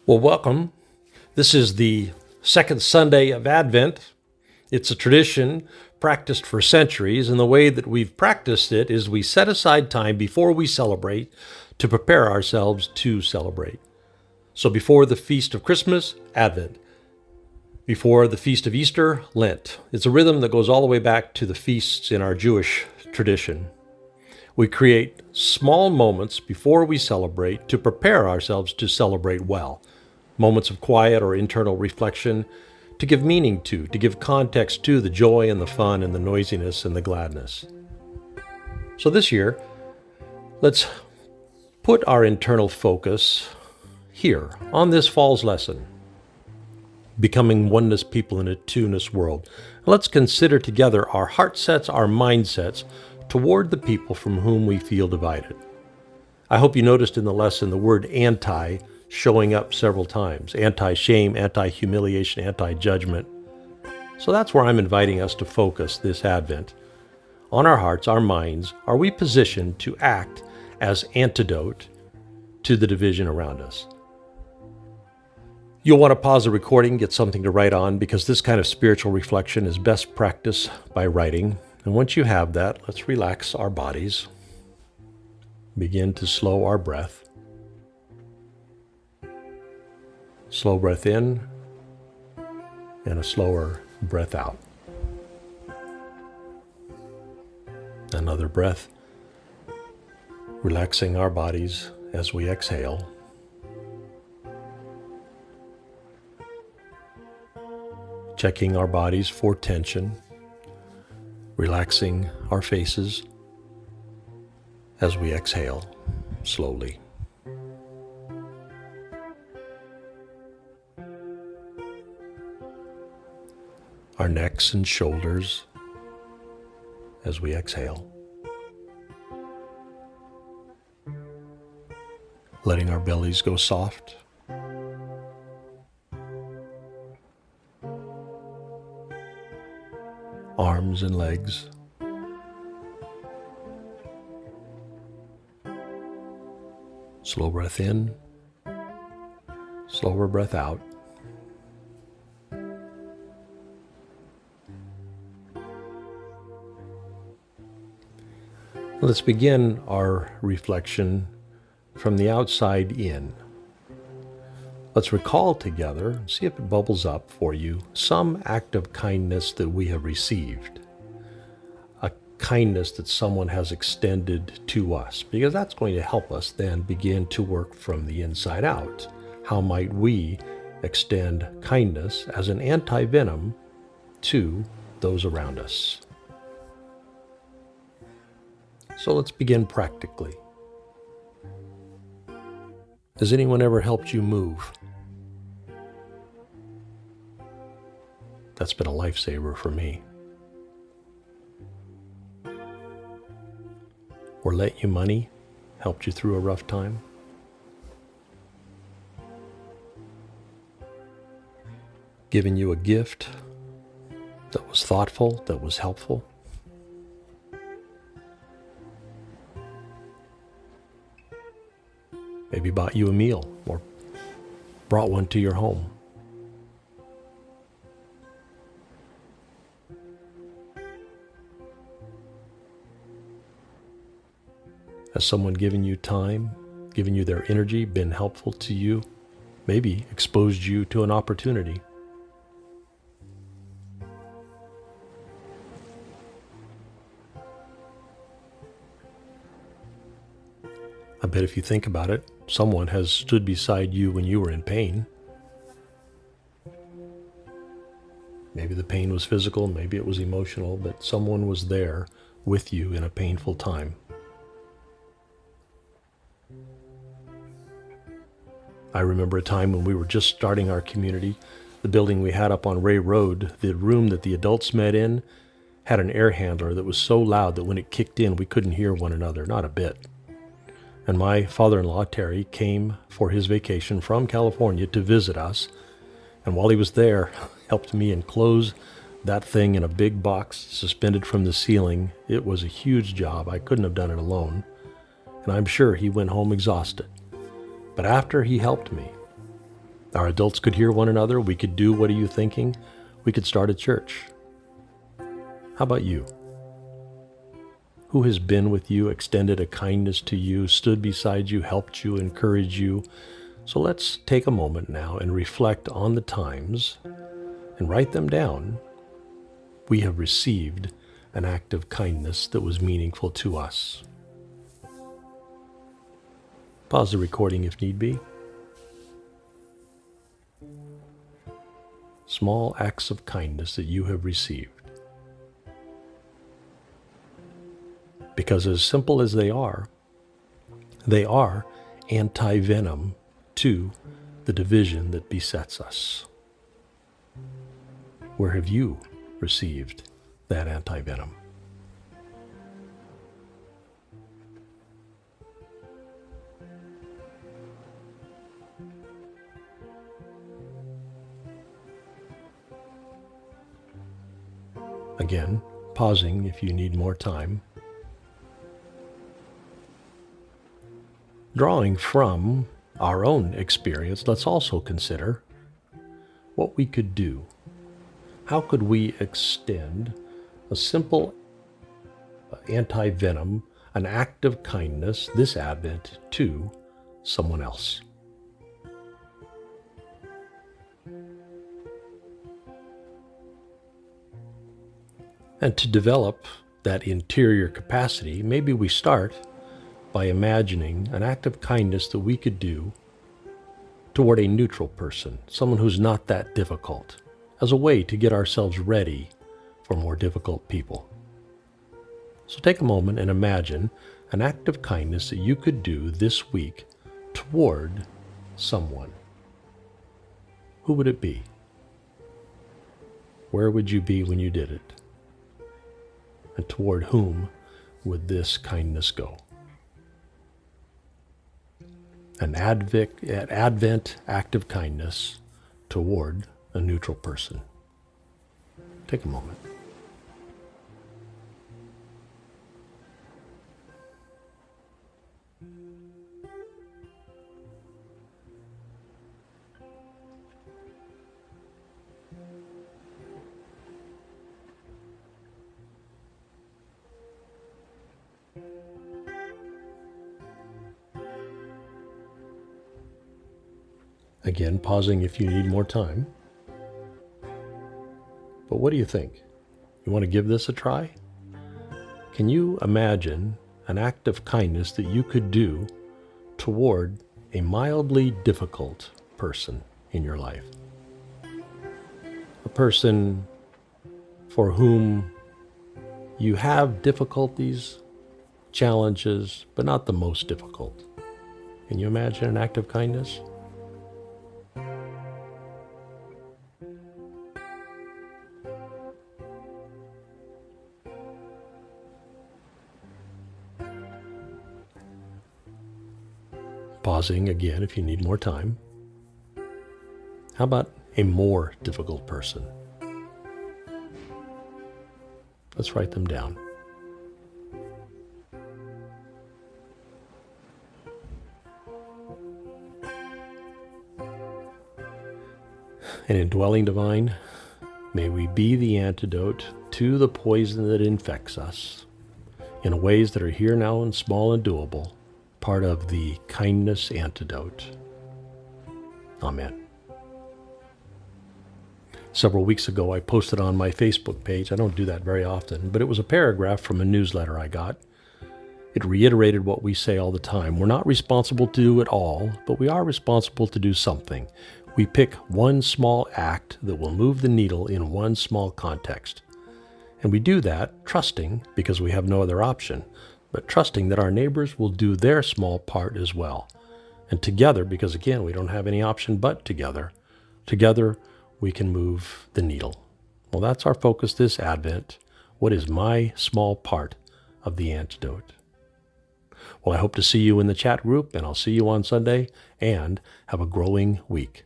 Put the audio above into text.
Well, welcome. This is the second Sunday of Advent. It's a tradition practiced for centuries, and the way that we've practiced it is we set aside time before we celebrate to prepare ourselves to celebrate. So before the feast of Christmas, Advent. Before the feast of Easter, Lent. It's a rhythm that goes all the way back to the feasts in our Jewish tradition. We create small moments before we celebrate to prepare ourselves to celebrate well. Moments of quiet or internal reflection to give meaning to give context to the joy and the fun and the noisiness and the gladness. So this year, let's put our internal focus here on this fall's lesson, becoming oneness people in a twoness world. Let's consider together our heart sets, our mindsets toward the people from whom we feel divided. I hope you noticed in the lesson the word anti showing up several times. Anti-shame, anti-humiliation, anti-judgment. So that's where I'm inviting us to focus this Advent. On our hearts, our minds, are we positioned to act as antidote to the division around us? You'll want to pause the recording, get something to write on, because this kind of spiritual reflection is best practiced by writing. And once you have that, let's relax our bodies. Begin to slow our breath. Slow breath in and a slower breath out. Another breath, relaxing our bodies as we exhale. Checking our bodies for tension, relaxing our faces as we exhale slowly. Our necks and shoulders as we exhale. Letting our bellies go soft. Arms and legs. Slow breath in, slower breath out. Let's begin our reflection from the outside in. Let's recall together, see if it bubbles up for you, some act of kindness that we have received. A kindness that someone has extended to us, because that's going to help us then begin to work from the inside out. How might we extend kindness as an anti-venom to those around us? So let's begin practically. Has anyone ever helped you move? That's been a lifesaver for me. Or lent you money, helped you through a rough time? Given you a gift that was thoughtful, that was helpful? Maybe bought you a meal or brought one to your home. Has someone given you time, given you their energy, been helpful to you, maybe exposed you to an opportunity? I bet if you think about it, someone has stood beside you when you were in pain. Maybe the pain was physical, maybe it was emotional, but someone was there with you in a painful time. I remember a time when we were just starting our community. The building we had up on Ray Road, the room that the adults met in, had an air handler that was so loud that when it kicked in, we couldn't hear one another, not a bit. And my father-in-law, Terry, came for his vacation from California to visit us. And while he was there, helped me enclose that thing in a big box suspended from the ceiling. It was a huge job. I couldn't have done it alone. And I'm sure he went home exhausted. But after he helped me, Our adults could hear one another. We could do what are you thinking? We could start a church. How about you? Who has been with you, extended a kindness to you, stood beside you, helped you, encouraged you? So let's take a moment now and reflect on the times and write them down. We have received an act of kindness that was meaningful to us. Pause the recording if need be. Small acts of kindness that you have received. Because as simple as they are anti-venom to the division that besets us. Where have you received that anti-venom? Again, pausing if you need more time. Drawing from our own experience, let's also consider what we could do. How could we extend a simple anti-venom, an act of kindness this Advent to someone else? And to develop that interior capacity, maybe we start by imagining an act of kindness that we could do toward a neutral person, someone who's not that difficult, as a way to get ourselves ready for more difficult people. So take a moment and imagine an act of kindness that you could do this week toward someone. Who would it be? Where would you be when you did it? And toward whom would this kindness go? An Advent act of kindness toward a neutral person. Take a moment. Again, pausing if you need more time. But what do you think? You want to give this a try? Can you imagine an act of kindness that you could do toward a mildly difficult person in your life? A person for whom you have difficulties, challenges, but not the most difficult. Can you imagine an act of kindness? Pausing again if you need more time. How about a more difficult person? Let's write them down. And indwelling divine, may we be the antidote to the poison that infects us in ways that are here now and small and doable, part of the kindness antidote. Amen. Several weeks ago, I posted on my Facebook page, I don't do that very often, but it was a paragraph from a newsletter I got. It reiterated what we say all the time. We're not responsible to do it all, but we are responsible to do something. We pick one small act that will move the needle in one small context. And we do that trusting, because we have no other option, but trusting that our neighbors will do their small part as well. And together, because again, we don't have any option but together we can move the needle. Well, that's our focus this Advent. What is my small part of the antidote? Well, I hope to see you in the chat group, and I'll see you on Sunday, and have a growing week.